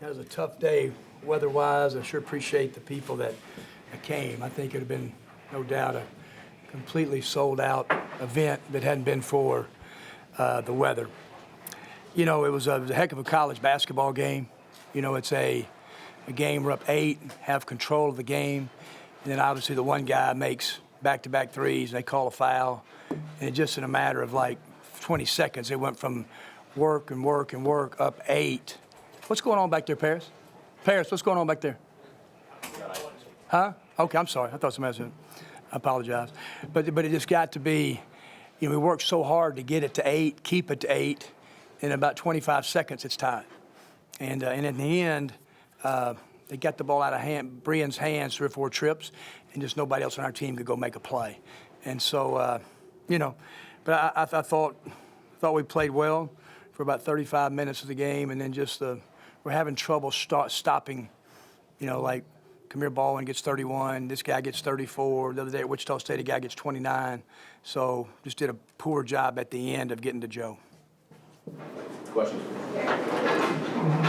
That was a tough day weather-wise. I sure appreciate the people that came. I think it would have been, no doubt, a completely sold-out event if it hadn't been for the weather. You know, it was a heck of a college basketball game. You know, it's a game we're up 8, have control of the game, and then obviously the one guy makes back-to-back threes, and they call a foul, and just in a matter of like 20 seconds, it went from work and work and work up 8. What's going on back there, Paris? Paris, what's going on back there? Huh? Okay, I'm sorry. I thought somebody said. I apologize. But it just got to be, you know, we worked so hard to get it to 8, keep it to 8. In about 25 seconds, it's tied. And in the end, they got the ball out of Brian's hands 3 or 4 trips, and just nobody else on our team could go make a play. And so, you know, but I thought we played well for about 35 minutes of the game, and then just we're having trouble stopping, you know, like Kermit Baldwin gets 31, this guy gets 34. The other day at Wichita State, a guy gets 29. So just did a poor job at the end of getting to Joe. Questions?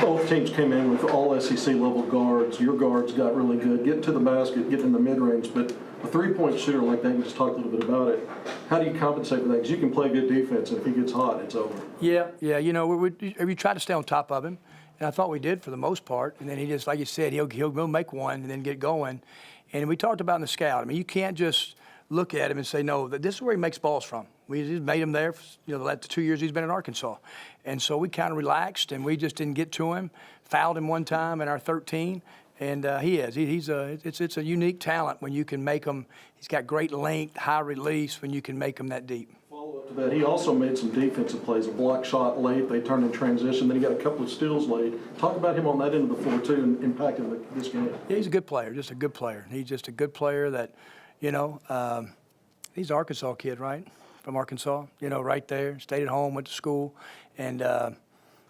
Both teams came in with all SEC level guards. Your guards got really good, getting to the basket, getting in the mid-range, but a three-point shooter like that, you just talked a little bit about it. How do you compensate for that? Because you can play good defense, and if he gets hot, it's over. Yeah, you know, we try to stay on top of him, and I thought we did for the most part. And then he just, like you said, he'll make one and then get going. And we talked about in the scout. I mean, you can't just look at him and say, no, this is where he makes balls from. We just made him there, you know, the last 2 years he's been in Arkansas. And so we kind of relaxed, and we just didn't get to him. Fouled him one time in our 13, and it's a unique talent when you can make him. He's got great length, high release when you can make him that deep. Follow up to that, he also made some defensive plays, a block shot late, they turned in transition, then he got a couple of steals late. Talk about him on that end of the floor, too, and impacting this game. Yeah, he's a good player, just a good player. He's just a good player that, you know, he's an Arkansas kid, right? From Arkansas, you know, right there. Stayed at home, went to school, and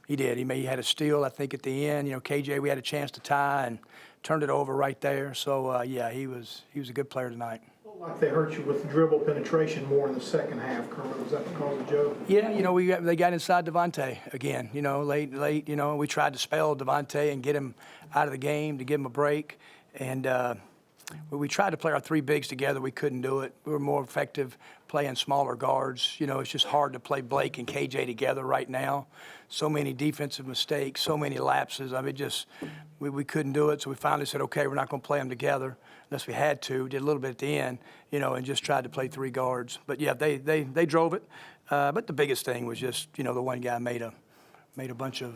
he did. He had a steal, I think, at the end. You know, KJ, we had a chance to tie and turned it over right there. So yeah, he was a good player tonight. Like they hurt you with dribble penetration more in the second half, Kermit. Was that because of Joe? Yeah, you know, they got inside Devontae again. You know, late. You know, we tried to spell Devontae and get him out of the game to give him a break, and. We tried to play our 3 bigs together. We couldn't do it. We were more effective playing smaller guards. You know, it's just hard to play Blake and KJ together right now. So many defensive mistakes, so many lapses. I mean, we couldn't do it. So we finally said, okay, we're not going to play them together unless we had to. We did a little bit at the end, you know, and just tried to play 3 guards. But yeah, they drove it. But the biggest thing was just, you know, the one guy made a bunch of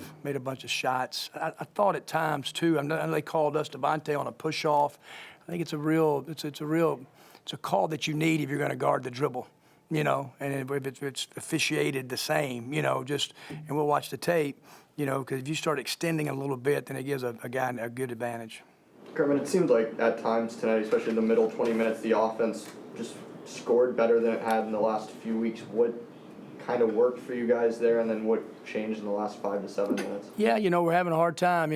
shots. I thought at times too. I know they called us Devontae on a push off. I think it's a call that you need if you're going to guard the dribble, you know, and if it's officiated the same, you know, and we'll watch the tape, you know, because if you start extending a little bit, then it gives a guy a good advantage. Kermit, it seemed like at times tonight, especially in the middle 20 minutes, the offense just scored better than it had in the last few weeks. What kind of worked for you guys there, and then what changed in the last 5 to 7 minutes? Yeah, you know, we're having a hard time,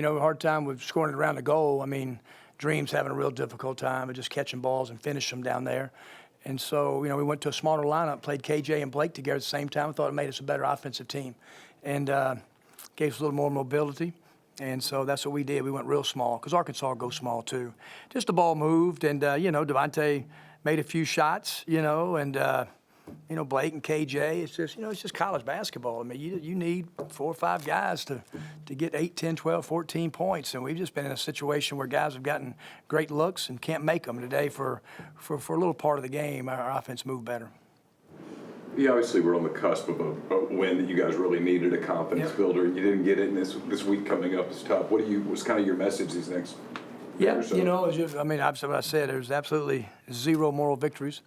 with scoring it around the goal. I mean, Dream's having a real difficult time of just catching balls and finish them down there. And so, you know, we went to a smaller lineup, played KJ and Blake together at the same time. I thought it made us a better offensive team and gave us a little more mobility. And so that's what we did. We went real small because Arkansas goes small too. Just the ball moved, and, you know, Devontae made a few shots, you know, and, you know, Blake and KJ, it's just college basketball. I mean, you need 4 or 5 guys to get 8, 10, 12, 14 points. And we've just been in a situation where guys have gotten great looks and can't make them. Today, for a little part of the game, our offense moved better. Yeah, obviously we're on the cusp of a win that you guys really needed, a confidence builder. You didn't get it, and this week coming up is tough. What's kind of your message these next Yeah, so? you know, obviously what I said, there's absolutely 0 moral victories.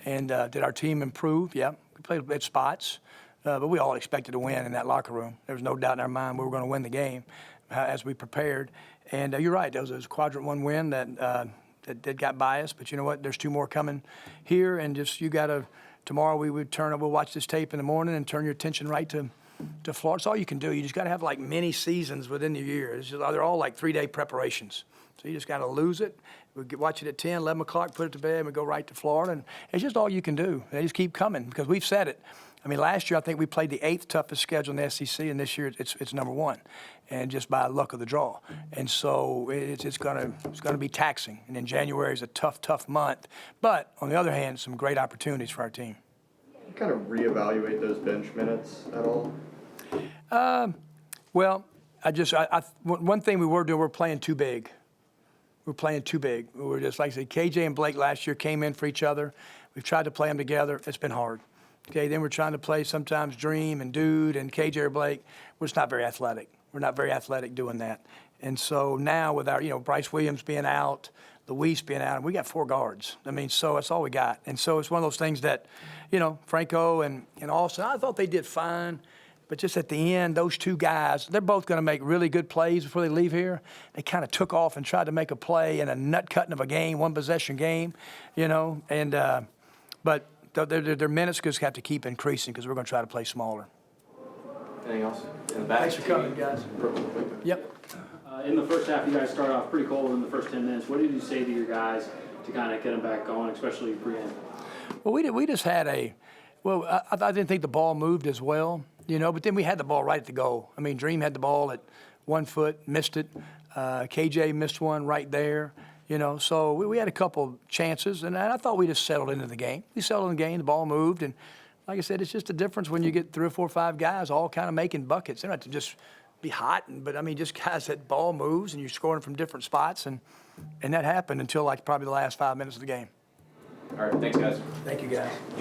And did our team improve? Yeah, we played at spots, but we all expected to win in that locker room. There was no doubt in our mind we were going to win the game as we prepared. And you're right, there was a quadrant 1 win that got biased. But you know what? There's 2 more coming here, and just you got to. Tomorrow we'll watch this tape in the morning and turn your attention right to Florida. It's all you can do. You just got to have like mini seasons within the year. They're all like 3-day preparations. So you just got to lose it. We watch it at 10, 11 o'clock, put it to bed, and we go right to Florida. And it's just all you can do. They just keep coming because we've said it. I mean, last year I think we played the 8th toughest schedule in the SEC, and this year it's number 1, and just by luck of the draw. And so it's gonna be taxing. And then January is a tough month. But on the other hand, some great opportunities for our team. You kind of reevaluate those bench minutes at all? Well, one thing we were doing, we're playing too big. We're playing too big. We were just, like I said, KJ and Blake last year came in for each other. We've tried to play them together. It's been hard. Okay, then we're trying to play sometimes Dream and Dude and KJ or Blake. We're just not very athletic. We're not very athletic doing that. And so now with our, Bryce Williams being out, Luis being out, we got 4 guards. I mean, so that's all we got. And so it's one of those things that, Franco and Austin, I thought they did fine. But just at the end, those 2 guys, they're both going to make really good plays before they leave here. They kind of took off and tried to make a play in a nut-cutting of a game, 1-possession game, and but their minutes just have to keep increasing because we're going to try to play smaller. Anything else? In the back? Thanks for coming, guys. Yep. In the first half, you guys started off pretty cold in the first 10 minutes. What did you say to your guys to kind of get them back going, especially Brian? Well, we just had I didn't think the ball moved as well, but then we had the ball right at the goal. I mean, Dream had the ball at 1 foot, missed it. KJ missed one right there, So we had a couple chances, and I thought we just settled into the game. We settled in the game, the ball moved, and like I said, it's just a difference when you get 3 or 4 or 5 guys all kind of making buckets. They don't have to just be hot, but I mean, just guys that ball moves and you're scoring from different spots, and that happened until like probably the last 5 minutes of the game. All right, thanks, guys. Thank you, guys.